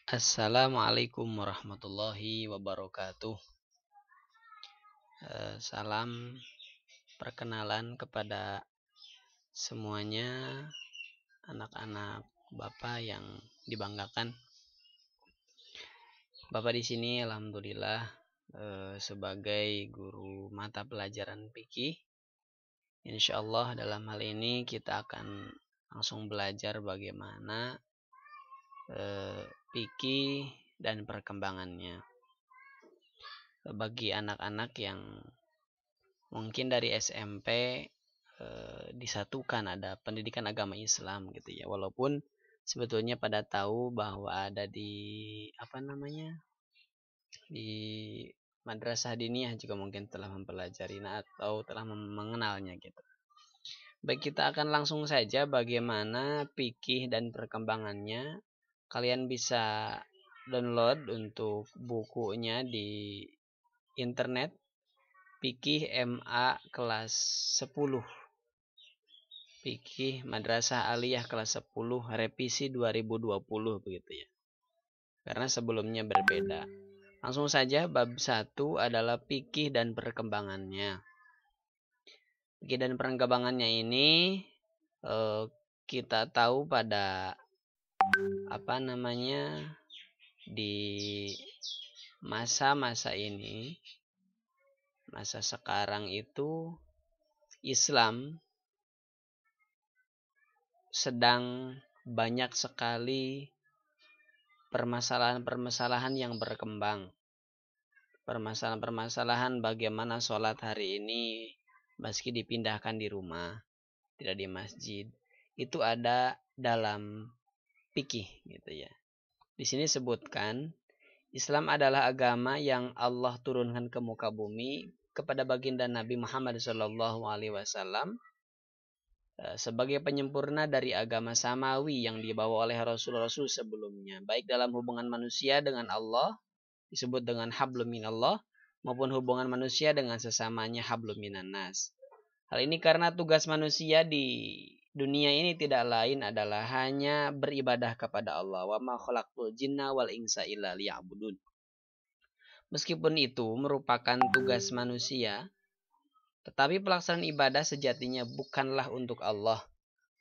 Assalamualaikum warahmatullahi wabarakatuh. Salam perkenalan kepada semuanya, anak-anak Bapak yang dibanggakan. Bapak di sini alhamdulillah sebagai guru mata pelajaran fikih. Insyaallah dalam hal ini kita akan langsung belajar bagaimana fikih dan perkembangannya. Bagi anak-anak yang mungkin dari SMP disatukan ada pendidikan agama Islam gitu ya, walaupun sebetulnya pada tahu bahwa ada di apa namanya di madrasah diniyah juga mungkin telah mempelajari atau telah mengenalnya gitu. Baik, kita akan langsung saja bagaimana fikih dan perkembangannya. Kalian bisa download untuk bukunya di internet, fikih MA kelas 10, fikih Madrasah Aliyah kelas 10 revisi 2020 begitu ya. Karena sebelumnya berbeda. Langsung saja bab 1 adalah fikih dan perkembangannya. Fikih dan perkembangannya ini kita tahu pada apa namanya di masa-masa ini, masa sekarang itu Islam sedang banyak sekali permasalahan-permasalahan yang berkembang. Permasalahan-permasalahan bagaimana sholat hari ini meski dipindahkan di rumah, tidak di masjid, itu ada dalam fikih gitu ya. Di sini sebutkan Islam adalah agama yang Allah turunkan ke muka bumi kepada baginda Nabi Muhammad SAW sebagai penyempurna dari agama samawi yang dibawa oleh rasul-rasul sebelumnya, baik dalam hubungan manusia dengan Allah disebut dengan hablum minallah maupun hubungan manusia dengan sesamanya hablum minannas. Hal ini karena tugas manusia di dunia ini tidak lain adalah hanya beribadah kepada Allah. Wa ma khalaqtul jinna wal insa illa liya'budun. Meskipun itu merupakan tugas manusia, tetapi pelaksanaan ibadah sejatinya bukanlah untuk Allah,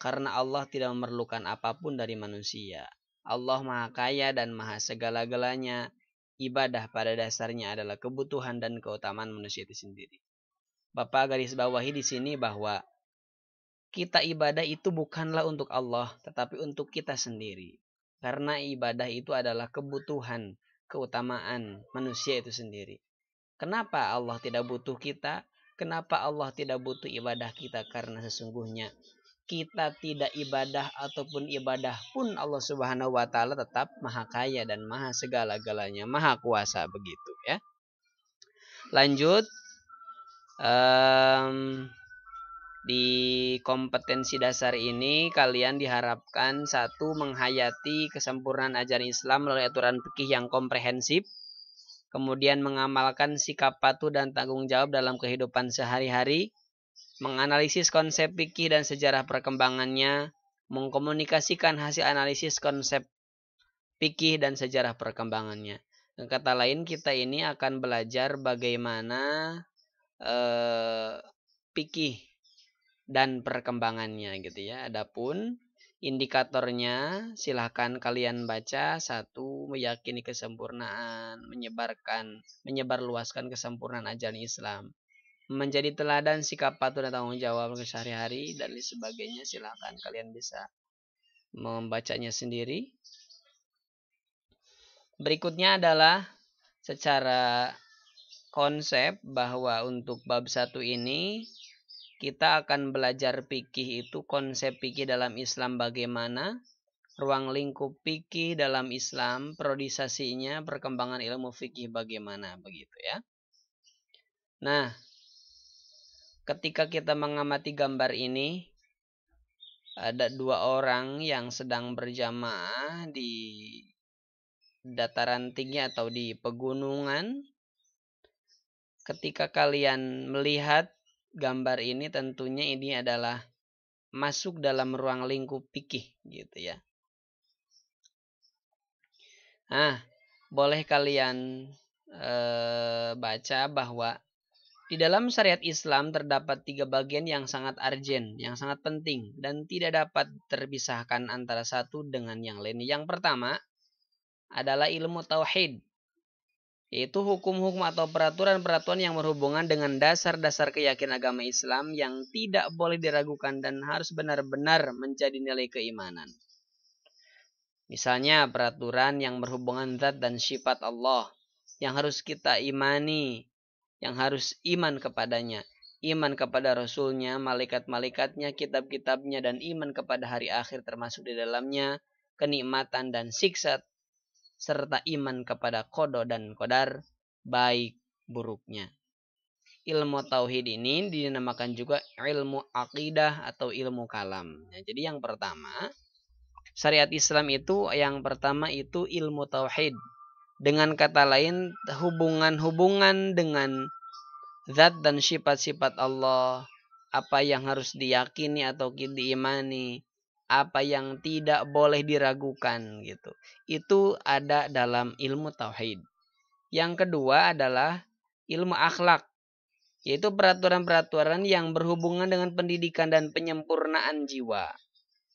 karena Allah tidak memerlukan apapun dari manusia. Allah Maha Kaya dan Maha Segala-galanya. Ibadah pada dasarnya adalah kebutuhan dan keutamaan manusia itu sendiri. Bapak garis bawahi di sini bahwa kita ibadah itu bukanlah untuk Allah, tetapi untuk kita sendiri. Karena ibadah itu adalah kebutuhan, keutamaan manusia itu sendiri. Kenapa Allah tidak butuh kita? Kenapa Allah tidak butuh ibadah kita? Karena sesungguhnya kita tidak ibadah ataupun ibadah pun Allah Subhanahu wa taala tetap Maha Kaya dan Maha Segala-galanya, Maha Kuasa begitu ya. Lanjut di kompetensi dasar ini kalian diharapkan satu menghayati kesempurnaan ajaran Islam melalui aturan fikih yang komprehensif, kemudian mengamalkan sikap patuh dan tanggung jawab dalam kehidupan sehari-hari, menganalisis konsep fikih dan sejarah perkembangannya, mengkomunikasikan hasil analisis konsep fikih dan sejarah perkembangannya. Dengan kata lain, kita ini akan belajar bagaimana fikih dan perkembangannya gitu ya. Adapun indikatornya silahkan kalian baca. Satu, meyakini kesempurnaan, menyebarluaskan kesempurnaan ajaran Islam, menjadi teladan sikap patuh dan tanggung jawab sehari-hari dan sebagainya. Silahkan kalian bisa membacanya sendiri. Berikutnya adalah secara konsep bahwa untuk bab 1 ini kita akan belajar fikih itu, konsep fikih dalam Islam bagaimana, ruang lingkup fikih dalam Islam, periodisasinya, perkembangan ilmu fikih bagaimana begitu ya. Nah, ketika kita mengamati gambar ini, ada dua orang yang sedang berjamaah di dataran tinggi atau di pegunungan. Ketika kalian melihat gambar ini, tentunya ini adalah masuk dalam ruang lingkup fikih gitu ya. Nah, boleh kalian baca bahwa di dalam syariat Islam terdapat 3 bagian yang sangat urgent, yang sangat penting, dan tidak dapat terpisahkan antara satu dengan yang lain. Yang pertama adalah ilmu tauhid, yaitu hukum-hukum atau peraturan-peraturan yang berhubungan dengan dasar-dasar keyakinan agama Islam yang tidak boleh diragukan dan harus benar-benar menjadi nilai keimanan. Misalnya peraturan yang berhubungan zat dan sifat Allah yang harus kita imani, yang harus iman kepadanya, iman kepada Rasulnya, malaikat-malaikatnya, kitab-kitabnya, dan iman kepada hari akhir termasuk di dalamnya kenikmatan dan siksa, serta iman kepada qada dan qadar baik buruknya. Ilmu tauhid ini dinamakan juga ilmu akidah atau ilmu kalam. Nah, jadi yang pertama, syariat Islam itu yang pertama itu ilmu tauhid. Dengan kata lain, hubungan-hubungan dengan zat dan sifat-sifat Allah, apa yang harus diyakini atau diimani, apa yang tidak boleh diragukan gitu. Itu ada dalam ilmu tauhid. Yang kedua adalah ilmu akhlak, yaitu peraturan-peraturan yang berhubungan dengan pendidikan dan penyempurnaan jiwa.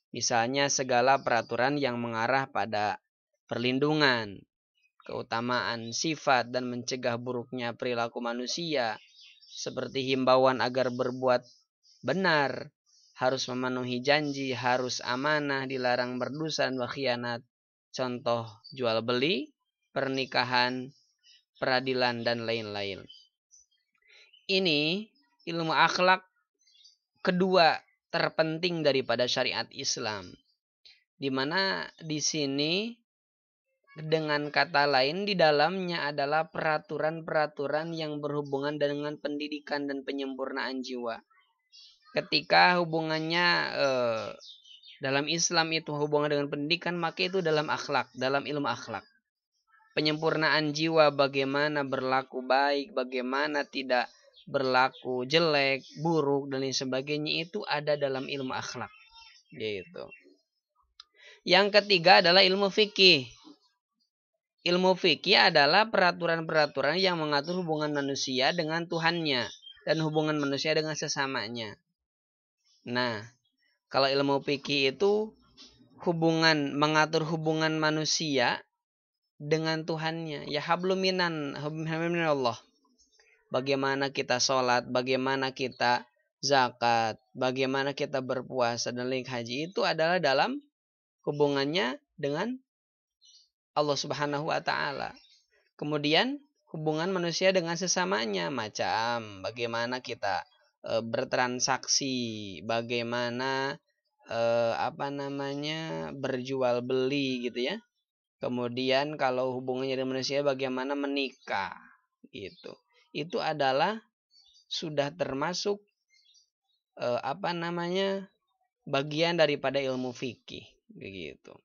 Misalnya segala peraturan yang mengarah pada perlindungan, keutamaan sifat dan mencegah buruknya perilaku manusia, seperti himbauan agar berbuat benar, harus memenuhi janji, harus amanah, dilarang berdusta dan berkhianat. Contoh jual beli, pernikahan, peradilan, dan lain-lain. Ini ilmu akhlak kedua terpenting daripada syariat Islam, di mana di sini dengan kata lain di dalamnya adalah peraturan-peraturan yang berhubungan dengan pendidikan dan penyempurnaan jiwa. Ketika hubungannya dalam Islam itu hubungan dengan pendidikan, maka itu dalam akhlak, dalam ilmu akhlak. Penyempurnaan jiwa, bagaimana berlaku baik, bagaimana tidak berlaku jelek, buruk, dan lain sebagainya, itu ada dalam ilmu akhlak. Gitu. Yang ketiga adalah ilmu fikih. Ilmu fikih adalah peraturan-peraturan yang mengatur hubungan manusia dengan Tuhannya dan hubungan manusia dengan sesamanya. Nah, kalau ilmu fikih itu mengatur hubungan manusia dengan Tuhannya. Ya hablum minallah. Bagaimana kita sholat, bagaimana kita zakat, bagaimana kita berpuasa dan lain haji, itu adalah dalam hubungannya dengan Allah Subhanahu wa taala. Kemudian hubungan manusia dengan sesamanya, macam bagaimana kita bertransaksi, bagaimana berjual beli gitu ya. Kemudian kalau hubungannya dengan manusia bagaimana menikah gitu. Itu adalah sudah termasuk bagian daripada ilmu fikih begitu.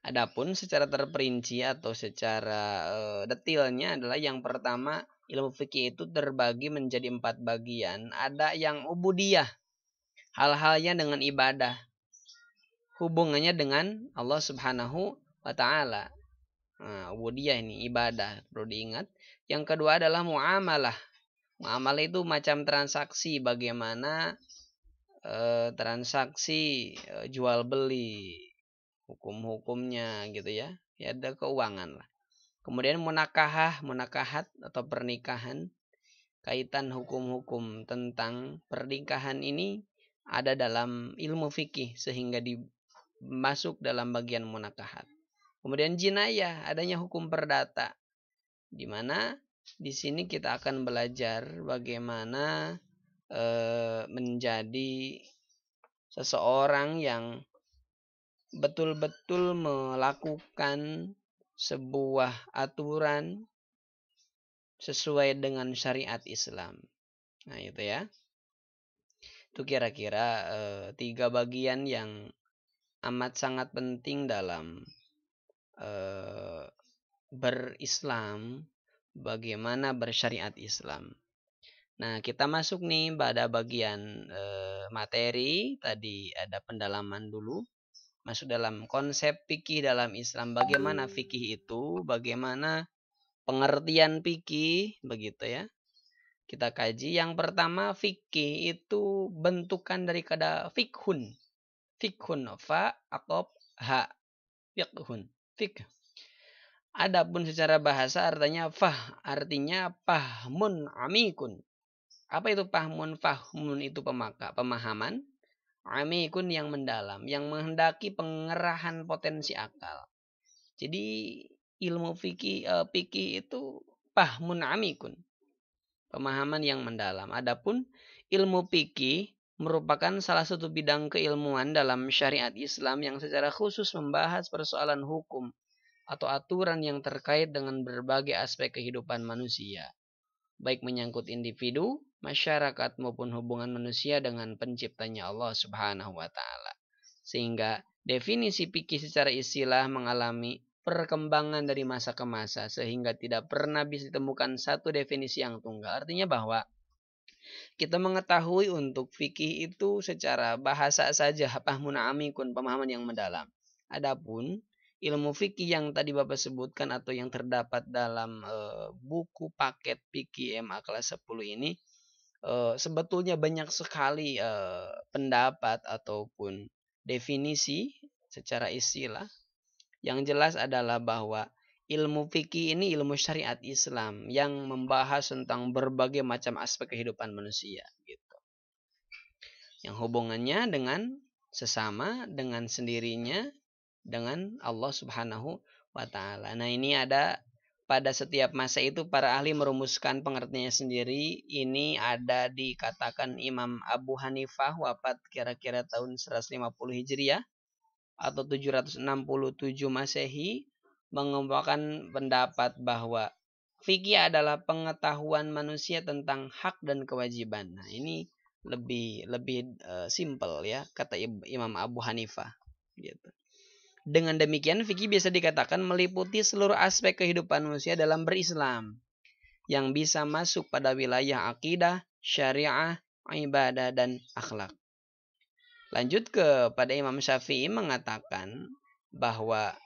Adapun secara terperinci atau secara detailnya adalah yang pertama, ilmu fikih itu terbagi menjadi 4 bagian. Ada yang ubudiyah, hal-halnya dengan ibadah, hubungannya dengan Allah Subhanahu wa taala. Nah, ubudiyah ini ibadah, perlu diingat. Yang kedua adalah muamalah. Muamalah itu macam transaksi, bagaimana transaksi jual beli, hukum-hukumnya gitu ya. Ya ada keuangan lah. Kemudian munakahat atau pernikahan, kaitan hukum-hukum tentang pernikahan ini ada dalam ilmu fikih sehingga masuk dalam bagian munakahat. Kemudian jinayah, adanya hukum perdata, di mana di sini kita akan belajar bagaimana menjadi seseorang yang betul-betul melakukan sebuah aturan sesuai dengan syariat Islam. Nah itu ya. Itu kira-kira 3 bagian yang amat sangat penting dalam berislam, bagaimana bersyariat Islam. Nah, kita masuk nih pada bagian materi. Tadi ada pendalaman dulu. masuk dalam konsep fikih dalam Islam. Bagaimana fikih itu, bagaimana pengertian fikih, begitu ya. Kita kaji. Yang pertama, fikih itu bentukan dari kata fikhun. Fikhun, fa atau ha. Fikhun, fikh. Adapun secara bahasa artinya fahmun amikun. Apa itu fahmun? Fahmun itu pemahaman. Amikun yang mendalam, yang menghendaki pengerahan potensi akal. Jadi ilmu fikih itu fahmun amikun, pemahaman yang mendalam. Adapun ilmu fikih merupakan salah satu bidang keilmuan dalam syariat Islam yang secara khusus membahas persoalan hukum atau aturan yang terkait dengan berbagai aspek kehidupan manusia, baik menyangkut individu, masyarakat maupun hubungan manusia dengan penciptanya Allah Subhanahu wa taala. Sehingga definisi fikih secara istilah mengalami perkembangan dari masa ke masa sehingga tidak pernah bisa ditemukan satu definisi yang tunggal. Artinya bahwa kita mengetahui untuk fikih itu secara bahasa saja, fahmun amikun, pemahaman yang mendalam. Adapun ilmu fikih yang tadi Bapak sebutkan atau yang terdapat dalam buku paket fikih MA kelas 10 ini sebetulnya banyak sekali pendapat ataupun definisi secara istilah. Yang jelas adalah bahwa ilmu fikih ini ilmu syariat Islam yang membahas tentang berbagai macam aspek kehidupan manusia gitu. Yang hubungannya dengan sesama, dengan sendirinya, dengan Allah Subhanahu wa taala. Nah, ini ada pada setiap masa itu para ahli merumuskan pengertiannya sendiri. Ini ada dikatakan Imam Abu Hanifah wafat kira-kira tahun 150 Hijriah atau 767 Masehi mengemukakan pendapat bahwa fikih adalah pengetahuan manusia tentang hak dan kewajiban. Nah, ini lebih simple ya kata Imam Abu Hanifah gitu. Dengan demikian fikih bisa dikatakan meliputi seluruh aspek kehidupan manusia dalam berislam yang bisa masuk pada wilayah akidah, syariah, ibadah dan akhlak. Lanjut kepada Imam Syafi'i mengatakan bahwa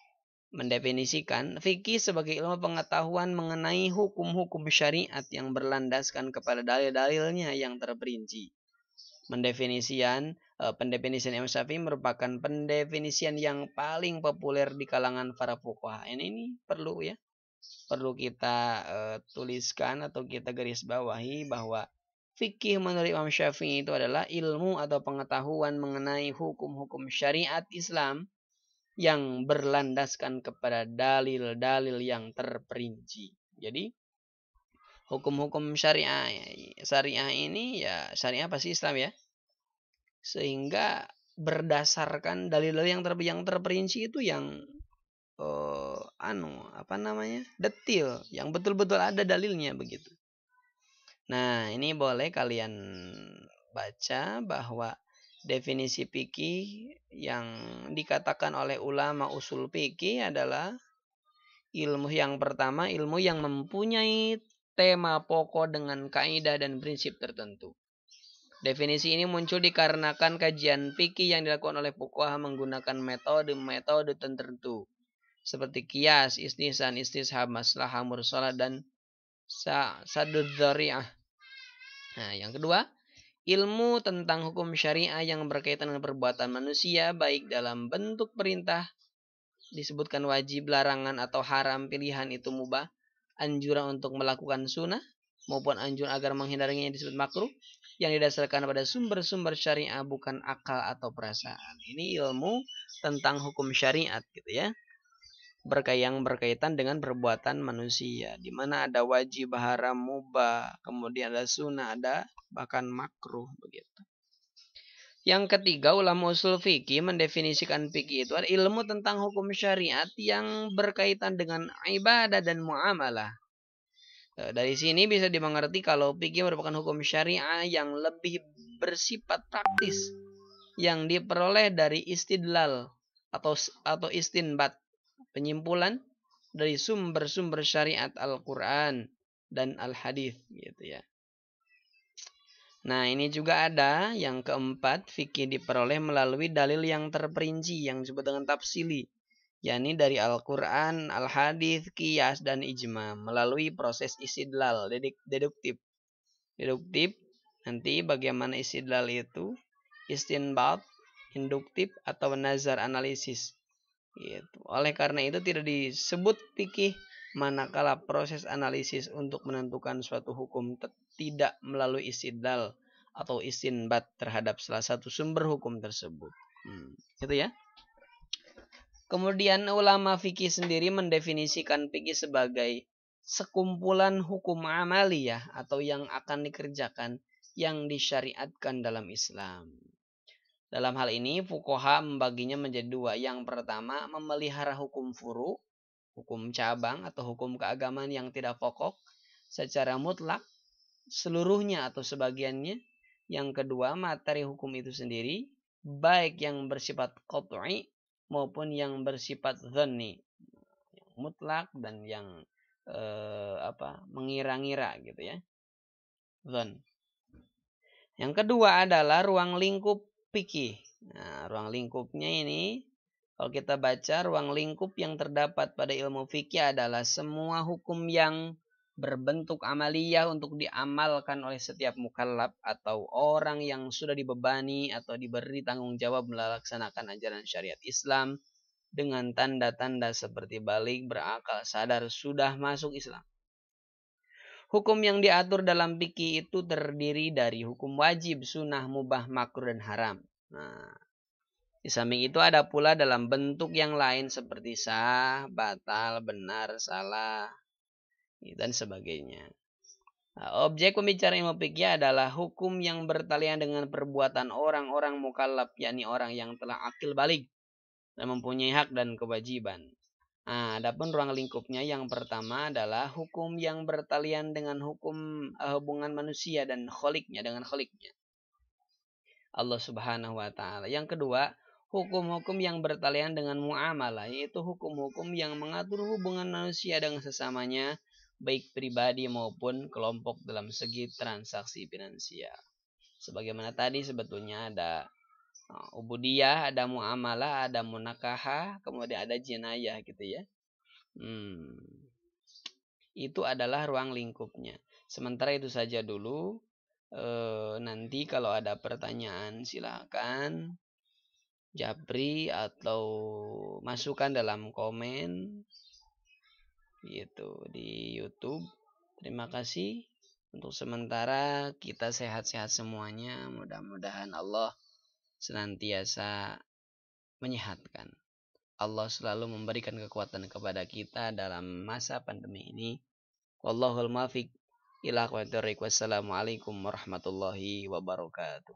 mendefinisikan fikih sebagai ilmu pengetahuan mengenai hukum-hukum syariat yang berlandaskan kepada dalil-dalilnya yang terperinci. Pendefinisian Imam Syafi'i merupakan pendefinisian yang paling populer di kalangan para fuqaha. Ini perlu ya, perlu kita tuliskan atau kita garis bawahi bahwa fikih menurut Imam Syafi'i itu adalah ilmu atau pengetahuan mengenai hukum-hukum syariat Islam yang berlandaskan kepada dalil-dalil yang terperinci. Jadi hukum-hukum syariah ini ya syariah pasti Islam ya. Sehingga berdasarkan dalil-dalil yang terperinci itu yang detil, yang betul-betul ada dalilnya begitu. Nah, ini boleh kalian baca bahwa definisi fikih yang dikatakan oleh ulama usul fikih adalah ilmu yang pertama, ilmu yang mempunyai tema pokok dengan kaidah dan prinsip tertentu. Definisi ini muncul dikarenakan kajian fikih yang dilakukan oleh fuqaha menggunakan metode-metode tertentu seperti qiyas, istisna, istishab, maslahah mursalah dan saddud dzari'ah. Nah, yang kedua, ilmu tentang hukum syariah yang berkaitan dengan perbuatan manusia baik dalam bentuk perintah disebutkan wajib, larangan atau haram, pilihan itu mubah, anjuran untuk melakukan sunnah maupun anjuran agar menghindarinya disebut makruh yang didasarkan pada sumber-sumber syariah bukan akal atau perasaan. Ini ilmu tentang hukum syariat gitu ya. Yang berkaitan dengan perbuatan manusia di mana ada wajib, haram, mubah, kemudian ada sunnah, ada bahkan makruh begitu. Yang ketiga, ulama usul fikih mendefinisikan fikih itu adalah ilmu tentang hukum syariat yang berkaitan dengan ibadah dan muamalah. Dari sini bisa dimengerti kalau fikih merupakan hukum syariah yang lebih bersifat praktis yang diperoleh dari istidlal atau istinbat, penyimpulan dari sumber-sumber syariat Al-Qur'an dan Al-Hadis gitu ya. Nah, ini juga ada yang keempat, fikih diperoleh melalui dalil yang terperinci yang disebut dengan tafsili, yakni dari Al-Quran, Al-Hadis, Qiyas, dan Ijma melalui proses istidlal, deduktif. Deduktif, nanti bagaimana istidlal itu, istinbat, induktif, atau nazar analisis. Gitu. Oleh karena itu tidak disebut fikih manakala proses analisis untuk menentukan suatu hukum tidak melalui istidlal atau istinbat terhadap salah satu sumber hukum tersebut. Gitu ya. Kemudian ulama fikih sendiri mendefinisikan fikih sebagai sekumpulan hukum amaliyah atau yang akan dikerjakan yang disyariatkan dalam Islam. Dalam hal ini, fuqaha membaginya menjadi dua. Yang pertama, memelihara hukum furu, hukum cabang atau hukum keagamaan yang tidak pokok secara mutlak, seluruhnya atau sebagiannya. Yang kedua, materi hukum itu sendiri, baik yang bersifat qat'i maupun yang bersifat dhanni, yang mutlak dan yang mengira-ngira gitu ya. Dhann. Yang kedua adalah ruang lingkup fikih. Nah, ruang lingkupnya ini kalau kita baca, ruang lingkup yang terdapat pada ilmu fikih adalah semua hukum yang berbentuk amaliyah untuk diamalkan oleh setiap mukallaf atau orang yang sudah dibebani atau diberi tanggung jawab melaksanakan ajaran syariat Islam dengan tanda-tanda seperti balik, berakal, sadar, sudah masuk Islam. Hukum yang diatur dalam fikih itu terdiri dari hukum wajib, sunnah, mubah, makruh, dan haram. Nah, di samping itu ada pula dalam bentuk yang lain seperti sah, batal, benar, salah, dan sebagainya. Nah, objek pembicaraan ilmu fikih adalah hukum yang bertalian dengan perbuatan orang-orang mukallaf, yakni orang yang telah akil balik dan mempunyai hak dan kewajiban. Nah, adapun ruang lingkupnya yang pertama adalah hukum yang bertalian dengan hukum hubungan manusia dan kholiknya dengan kholiknya, Allah Subhanahu wa taala. Yang kedua, hukum-hukum yang bertalian dengan muamalah, yaitu hukum-hukum yang mengatur hubungan manusia dengan sesamanya, baik pribadi maupun kelompok dalam segi transaksi finansial. Sebagaimana tadi sebetulnya ada ubudiyah, ada muamalah, ada munakahah, kemudian ada jinayah gitu ya. Itu adalah ruang lingkupnya. Sementara itu saja dulu. Nanti kalau ada pertanyaan silakan japri atau masukkan dalam komen gitu di YouTube. Terima kasih. Untuk sementara kita sehat-sehat semuanya. Mudah-mudahan Allah senantiasa menyehatkan. Allah selalu memberikan kekuatan kepada kita dalam masa pandemi ini. Wallahul muwaffiq ila aqwamit thoriq. Wassalamualaikum warahmatullahi wabarakatuh.